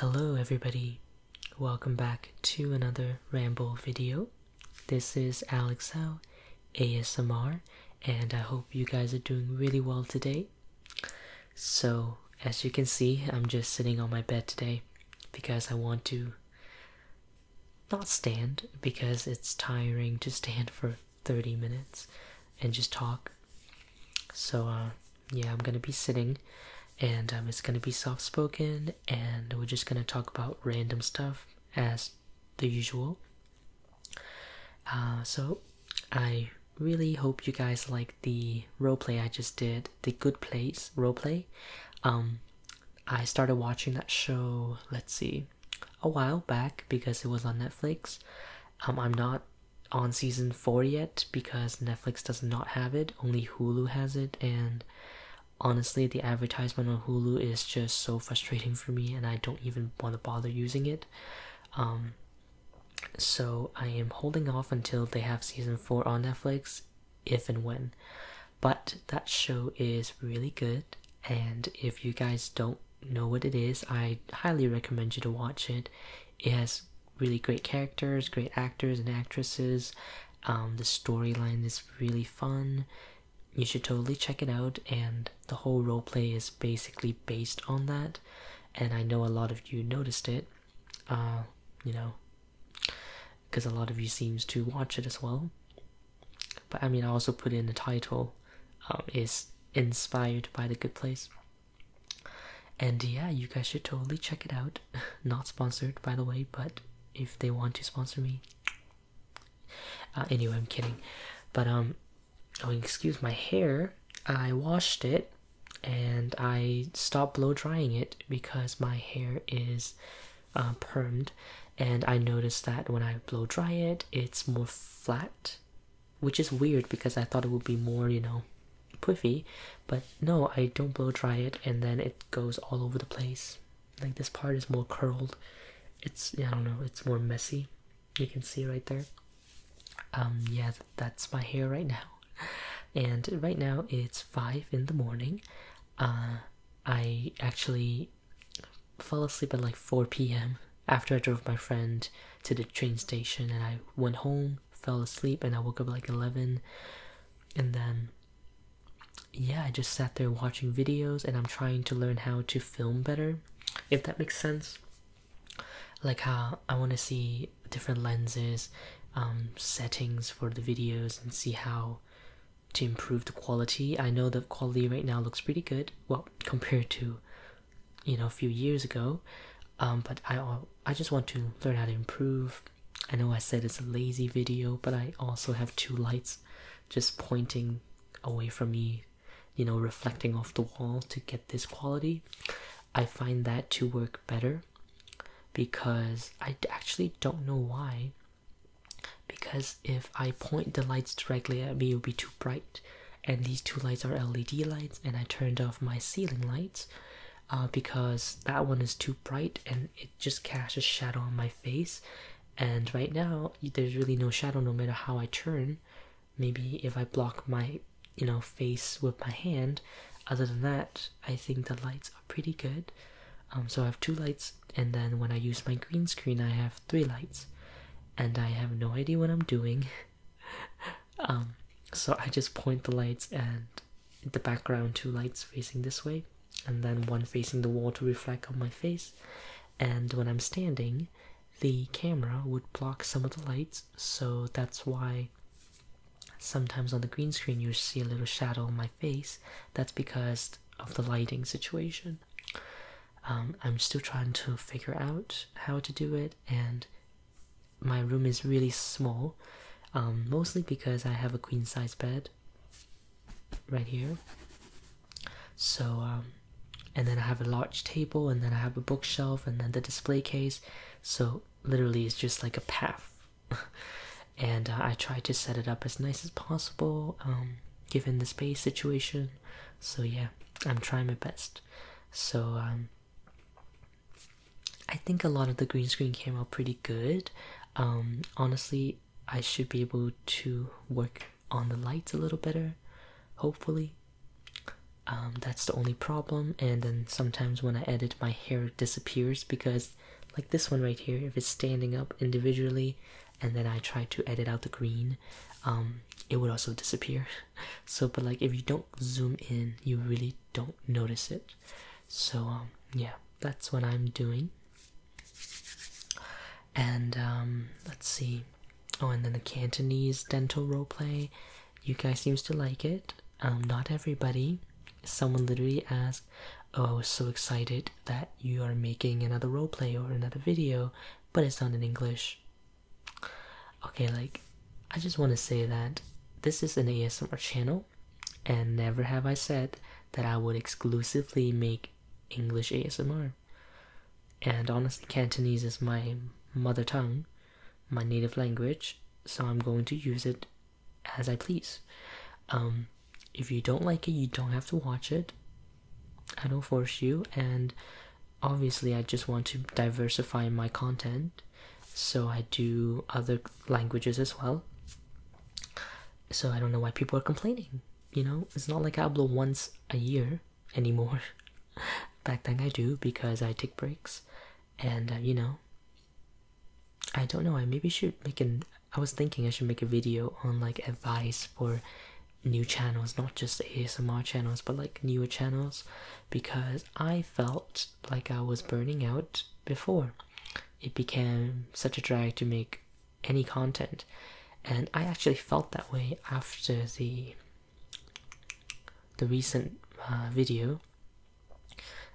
Hello everybody, welcome back to another Ramble video. This is Alex How ASMR, and I hope you guys are doing really well today. So, as you can see, I'm just sitting on my bed today because I want to not stand because it's tiring to stand for 30 minutes and just talk. So, yeah, I'm gonna be sitting and it's gonna be soft spoken, and we're just gonna talk about random stuff as the usual. So I really hope you guys like the roleplay I just did, the Good Place roleplay. I started watching that show, let's see, a while back because it was on Netflix. I'm not on season 4 yet because Netflix does not have it, only Hulu has it, and honestly, the advertisement on Hulu is just so frustrating for me, and I don't even want to bother using it. So I am holding off until they have season 4 on Netflix, if and when. But that show is really good, and if you guys don't know what it is, I highly recommend you to watch it. It has really great characters, great actors and actresses. The storyline is really fun. You should totally check it out, and the whole roleplay is basically based on that, and I know a lot of you noticed it, you know, because a lot of you seems to watch it as well. But I mean, I also put in the title, is inspired by The Good Place. And yeah, you guys should totally check it out. Not sponsored, by the way, but if they want to sponsor me. Anyway, I'm kidding. But oh, excuse my hair. I washed it and I stopped blow drying it because my hair is permed, and I noticed that when I blow dry it, it's more flat, which is weird because I thought it would be more, puffy, but no, I don't blow dry it and then it goes all over the place. Like, this part is more curled. It's, I don't know, it's more messy. You can see right there. Yeah, that's my hair right now. And right now it's 5 in the morning. I actually fell asleep at like 4 p.m. after I drove my friend to the train station, and I went home, fell asleep, and I woke up like 11. And then, yeah, I just sat there watching videos, and I'm trying to learn how to film better, if that makes sense. Like how I want to see different lenses, settings for the videos, and see how to improve the quality. I know the quality right now looks pretty good, well, compared to, a few years ago. But I just want to learn how to improve. I know I said it's a lazy video, but I also have 2 lights just pointing away from me, reflecting off the wall to get this quality. I find that to work better because I actually don't know why. Because if I point the lights directly at me, it would be too bright. And these 2 lights are LED lights, and I turned off my ceiling lights because that one is too bright and it just casts a shadow on my face. And right now, there's really no shadow no matter how I turn. Maybe if I block my, face with my hand. Other than that, I think the lights are pretty good. So I have 2 lights, and then when I use my green screen, I have 3 lights. And I have no idea what I'm doing. So I just point the lights, and the background 2 lights facing this way, and then one facing the wall to reflect on my face. And when I'm standing, the camera would block some of the lights, so that's why sometimes on the green screen you see a little shadow on my face. That's because of the lighting situation. I'm still trying to figure out how to do it, and my room is really small, mostly because I have a queen size bed right here. So and then I have a large table, and then I have a bookshelf, and then the display case. So literally it's just like a path. And I try to set it up as nice as possible, given the space situation. So yeah, I'm trying my best. So I think a lot of the green screen came out pretty good. Honestly, I should be able to work on the lights a little better, hopefully. That's the only problem. And then sometimes when I edit, my hair disappears because, like this one right here, if it's standing up individually and then I try to edit out the green, it would also disappear. So, but like if you don't zoom in, you really don't notice it. So, yeah, that's what I'm doing. And let's see. Oh, and then the Cantonese dental roleplay. You guys seems to like it. Not everybody. Someone literally asked, "Oh, I was so excited that you are making another roleplay or another video, but it's not in English." Okay, like, I just want to say that this is an ASMR channel, and never have I said that I would exclusively make English ASMR. And honestly, Cantonese is my mother tongue, my native language, so I'm going to use it as I please. If you don't like it, you don't have to watch it. I don't force you, and obviously I just want to diversify my content, so I do other languages as well. So I don't know why people are complaining. It's not like I upload once a year anymore. Back then I do because I take breaks, and I don't know. I maybe should make an. I was thinking I should make a video on like advice for new channels, not just ASMR channels, but like newer channels, because I felt like I was burning out before. It became such a drag to make any content, and I actually felt that way after the recent video.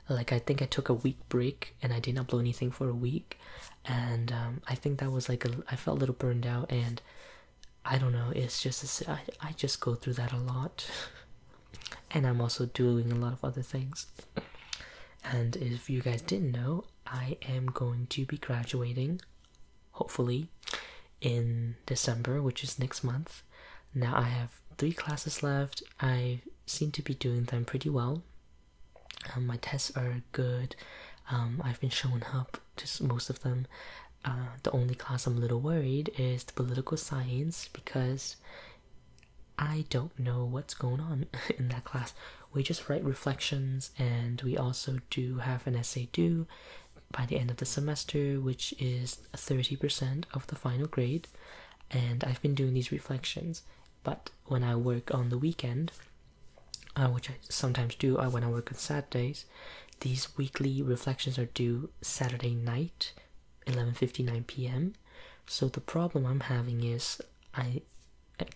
Like, I think I took a week break and I didn't upload anything for a week, and I think that was like I felt a little burned out, and I don't know, it's just I just go through that a lot. And I'm also doing a lot of other things. And if you guys didn't know, I am going to be graduating, hopefully, in December, which is next month. Now I have 3 classes left. I seem to be doing them pretty well. My tests are good. I've been showing up to most of them. The only class I'm a little worried is the political science, because I don't know what's going on in that class. We just write reflections, and we also do have an essay due by the end of the semester, which is 30% of the final grade. And I've been doing these reflections, but when I work on the weekend, which I sometimes do when I work on Saturdays, these weekly reflections are due Saturday night, 11:59 p.m. So the problem I'm having is I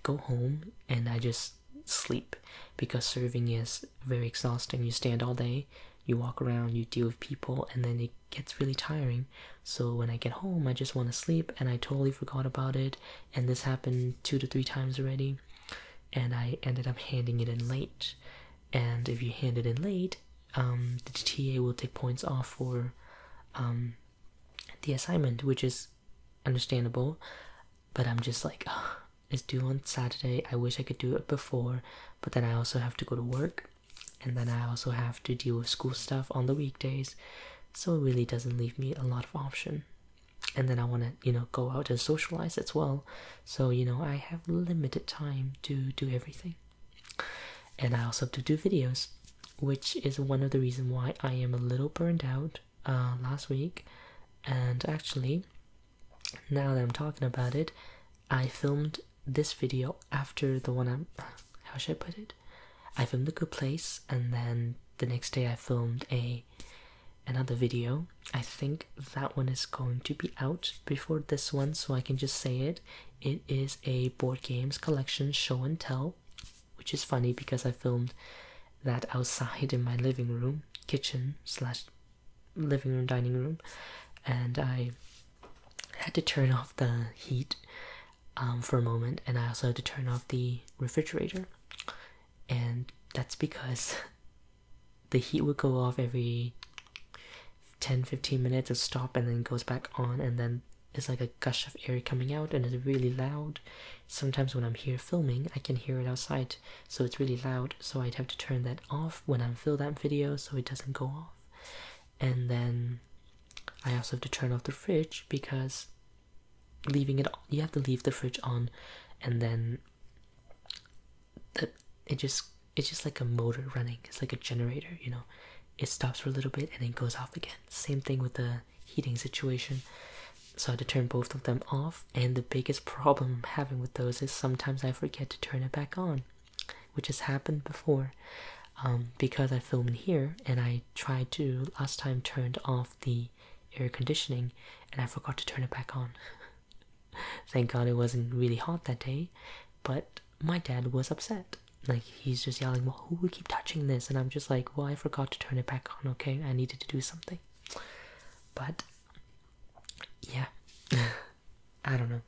go home and I just sleep, because serving is very exhausting. You stand all day, you walk around, you deal with people, and then it gets really tiring. So when I get home, I just want to sleep, and I totally forgot about it. And this happened 2 to 3 times already, and I ended up handing it in late. And if you hand it in late, the TA will take points off for the assignment, which is understandable. But I'm just like, it's due on Saturday. I wish I could do it before, but then I also have to go to work, and then I also have to deal with school stuff on the weekdays. So it really doesn't leave me a lot of option. And then I want to, go out and socialize as well. So, I have limited time to do everything. And I also have to do videos, which is one of the reasons why I am a little burned out last week. And actually, now that I'm talking about it, I filmed this video after the one how should I put it? I filmed The Good Place, and then the next day I filmed another video. I think that one is going to be out before this one, so I can just say it. It is a board games collection show and tell, which is funny because I filmed that outside in my living room, kitchen / living room, dining room, and I had to turn off the heat for a moment, and I also had to turn off the refrigerator, and that's because the heat would go off every 10-15 minutes, and stop, and then goes back on, and then it's like a gush of air coming out, and it's really loud. Sometimes when I'm here filming, I can hear it outside, so it's really loud, so I'd have to turn that off when I'm filming that video so it doesn't go off. And then I also have to turn off the fridge, because you have to leave the fridge on, and then it it's just like a motor running. It's like a generator, you know. It stops for a little bit and then goes off again. Same thing with the heating situation. So I had to turn both of them off, and the biggest problem I'm having with those is sometimes I forget to turn it back on, which has happened before. Because I film in here, and I tried to last time turned off the air conditioning, and I forgot to turn it back on. Thank God it wasn't really hot that day, but my dad was upset. Like, he's just yelling, well, who would keep touching this? And I'm just like, well, I forgot to turn it back on, okay? I needed to do something. But yeah, I don't know.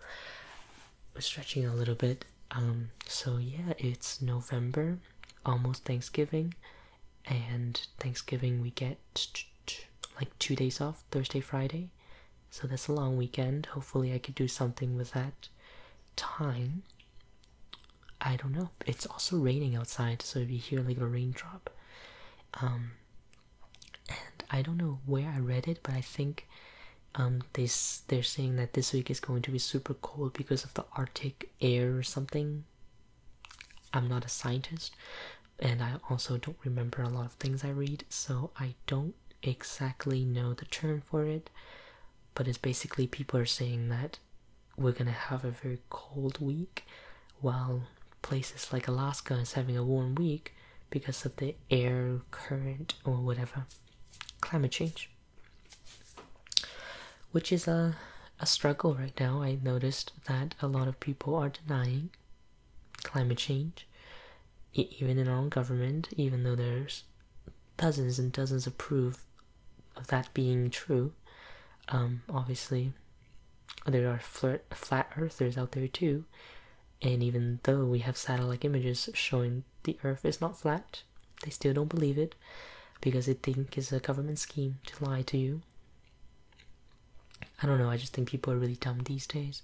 We're stretching a little bit. So yeah, it's November, almost Thanksgiving, and Thanksgiving we get like 2 days off, Thursday, Friday. So that's a long weekend. Hopefully I could do something with that time. I don't know. It's also raining outside, so if you hear like a raindrop. And I don't know where I read it, but I think they're saying that this week is going to be super cold because of the Arctic air or something. I'm not a scientist, and I also don't remember a lot of things I read, so I don't exactly know the term for it, but it's basically people are saying that we're gonna have a very cold week, while places like Alaska is having a warm week because of the air current or whatever. Climate change. Which is a struggle right now. I noticed that a lot of people are denying climate change, even in our own government, even though there's dozens and dozens of proof of that being true. Obviously, there are flat earthers out there too, and even though we have satellite images showing the earth is not flat, they still don't believe it because they think it's a government scheme to lie to you. I don't know, I just think people are really dumb these days.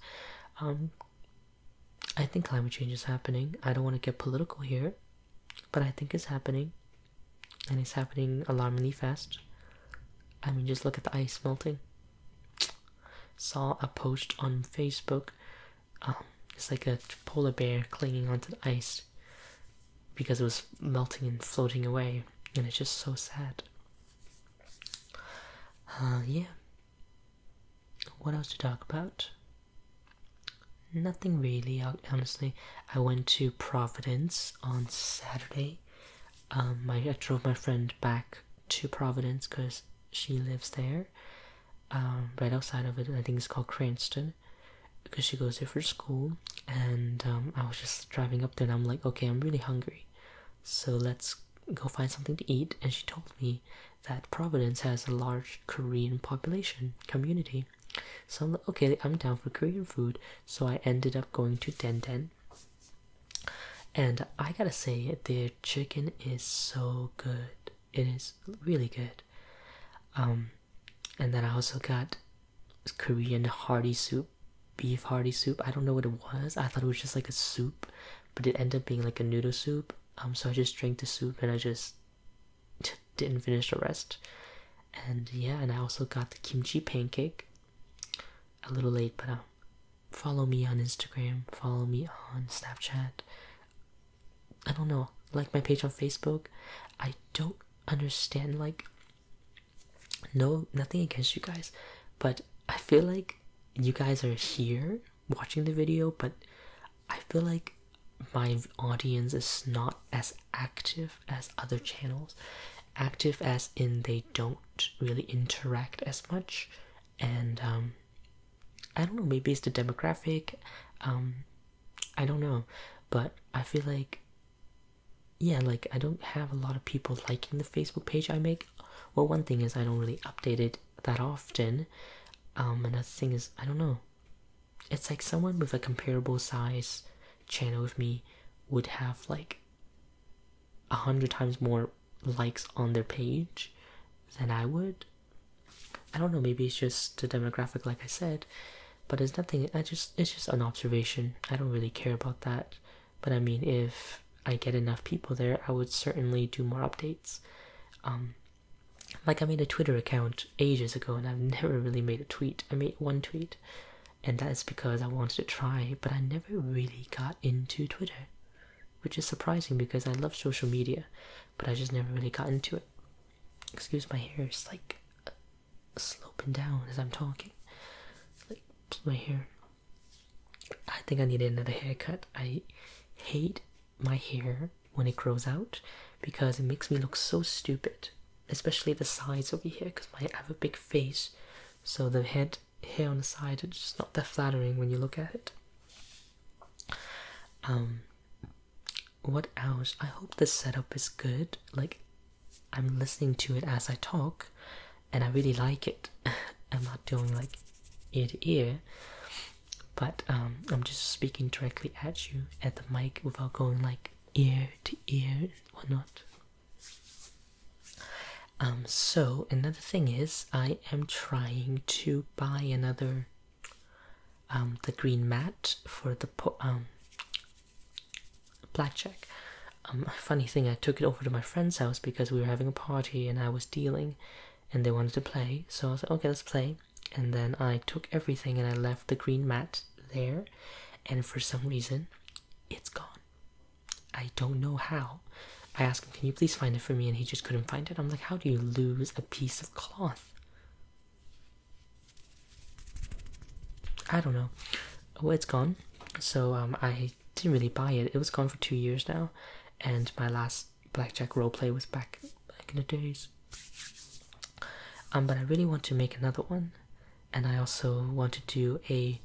I think climate change is happening. I don't want to get political here, but I think it's happening, and it's happening alarmingly fast. I mean, just look at the ice melting. Saw a post on Facebook. It's like a polar bear clinging onto the ice because it was melting and floating away, and it's just so sad. Yeah. What else to talk about? Nothing really, honestly. I went to Providence on Saturday. I drove my friend back to Providence because she lives there. Right outside of it, I think it's called Cranston, because she goes there for school. And I was just driving up there, and I'm like, okay, I'm really hungry, so let's go find something to eat. And she told me that Providence has a large Korean population community. So I'm like, okay, I'm down for Korean food. So I ended up going to Den Den. And I gotta say, their chicken is so good. It is really good. And then I also got Korean hearty soup, beef hearty soup. I don't know what it was. I thought it was just like a soup, but it ended up being like a noodle soup. So I just drank the soup and I just didn't finish the rest. And yeah, and I also got the kimchi pancake. A little late, but follow me on Instagram, follow me on Snapchat. I don't know, like my page on Facebook. I don't understand, like, no, nothing against you guys, but I feel like you guys are here watching the video, but I feel like my audience is not as active as other channels. Active as in they don't really interact as much, and I don't know, maybe it's the demographic, I don't know, but I feel like, yeah, like, I don't have a lot of people liking the Facebook page I make. Well, one thing is I don't really update it that often, another thing is, I don't know, it's like someone with a comparable size channel with me would have like 100 times more likes on their page than I would. I don't know, maybe it's just the demographic, like I said, but it's nothing. It's just an observation. I don't really care about that, but I mean, if I get enough people there, I would certainly do more updates. Like, I made a Twitter account ages ago, and I've never really made a tweet. I made one tweet, and that's because I wanted to try, but I never really got into Twitter. which is surprising because I love social media, but I just never really got into it. Excuse my hair, it's like sloping down as I'm talking. Like my hair. I think I need another haircut. I hate my hair when it grows out because it makes me look so stupid, especially the sides over here because I have a big face, so the hair on the side is just not that flattering when you look at it. What else? I hope the setup is good. Like, I'm listening to it as I talk, and I really like it. I'm not doing like ear to ear, but I'm just speaking directly at you at the mic without going like ear to ear and whatnot. So another thing is I am trying to buy another the green mat for the blackjack. Funny thing, I took it over to my friend's house because we were having a party and I was dealing and they wanted to play, so I was like, okay, let's play. And then I took everything and I left the green mat there, and for some reason it's gone. I don't know how. I asked him, can you please find it for me, and he just couldn't find it. I'm like, how do you lose a piece of cloth? I don't know. Well, it's gone. So I didn't really buy it. It was gone for 2 years now, and my last blackjack roleplay was back in the days. But I really want to make another one, and I also want to do a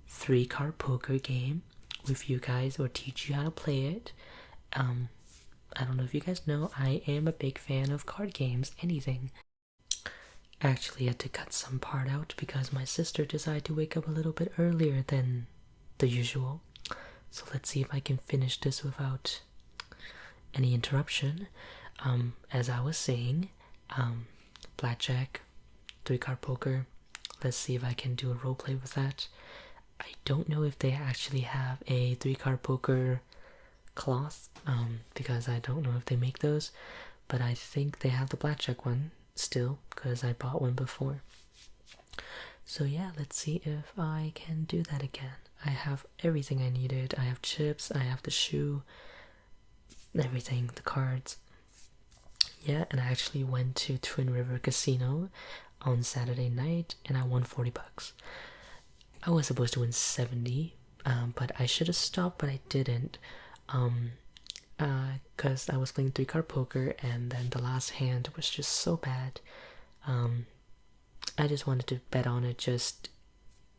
3-card poker game with you guys, or teach you how to play it. I don't know if you guys know, I am a big fan of card games, anything. I actually had to cut some part out because my sister decided to wake up a little bit earlier than the usual. So let's see if I can finish this without any interruption. As I was saying, blackjack, 3-card poker. Let's see if I can do a roleplay with that. I don't know if they actually have a 3-card poker cloth, because I don't know if they make those, but I think they have the blackjack one still because I bought one before. So yeah, let's see if I can do that again. I have everything I needed. I have chips, I have the shoe, everything, the cards. Yeah, and I actually went to Twin River Casino on Saturday night and I won 40 bucks. I was supposed to win 70, but I should have stopped, but I didn't. Because I was playing 3-card poker and then the last hand was just so bad. I just wanted to bet on it just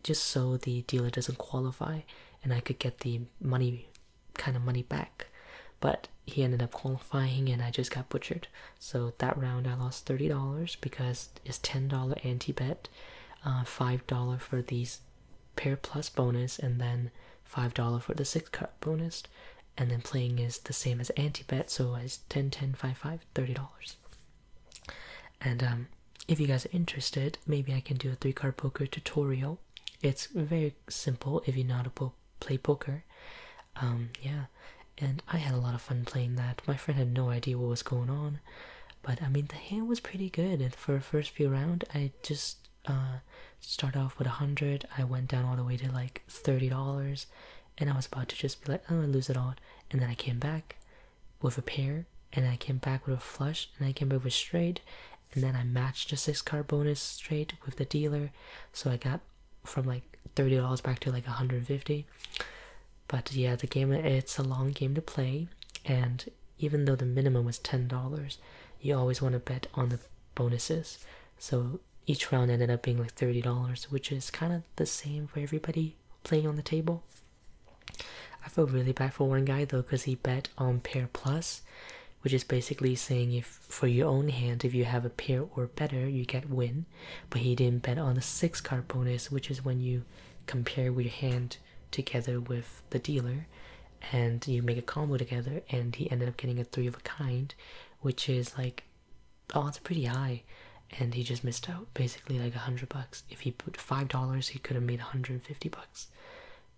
so the dealer doesn't qualify and I could get the money back. But he ended up qualifying and I just got butchered. So that round I lost $30 because it's $10 anti-bet, $5 for these pair plus bonus, and then $5 for the 6-card bonus. And then playing is the same as anti-bet, so it's 10, 10, 5, 5, $30. And if you guys are interested, maybe I can do a 3-card poker tutorial. It's very simple if you know how to play poker. Yeah, and I had a lot of fun playing that. My friend had no idea what was going on, but I mean the hand was pretty good. And for the first few rounds, I just started off with 100. I went down all the way to like $30. And I was about to just be like, oh, I lose it all. And then I came back with a pair, and I came back with a flush, and I came back with straight, and then I matched the 6-card bonus straight with the dealer. So I got from like $30 back to like 150. But yeah, the game, it's a long game to play, and even though the minimum was $10, you always want to bet on the bonuses. So each round ended up being like $30, which is kind of the same for everybody playing on the table. I feel really bad for one guy though, because he bet on pair plus, which is basically saying if for your own hand, if you have a pair or better, you get win. But he didn't bet on the 6-card bonus, which is when you compare your hand together with the dealer and you make a combo together, and he ended up getting a 3 of a kind, which is like, oh, it's pretty high, and he just missed out basically like $100. If he put $5, he could have made $150.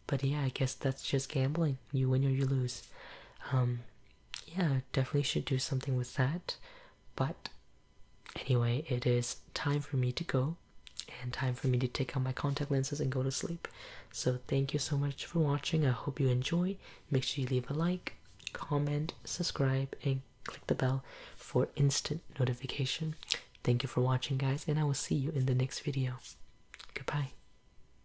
But yeah, I guess that's just gambling. You win or you lose. Yeah, definitely should do something with that. But anyway, it is time for me to go, and time for me to take out my contact lenses and go to sleep. So thank you so much for watching. I hope you enjoy. Make sure you leave a like, comment, subscribe, and click the bell for instant notification. Thank you for watching, guys, and I will see you in the next video. Goodbye.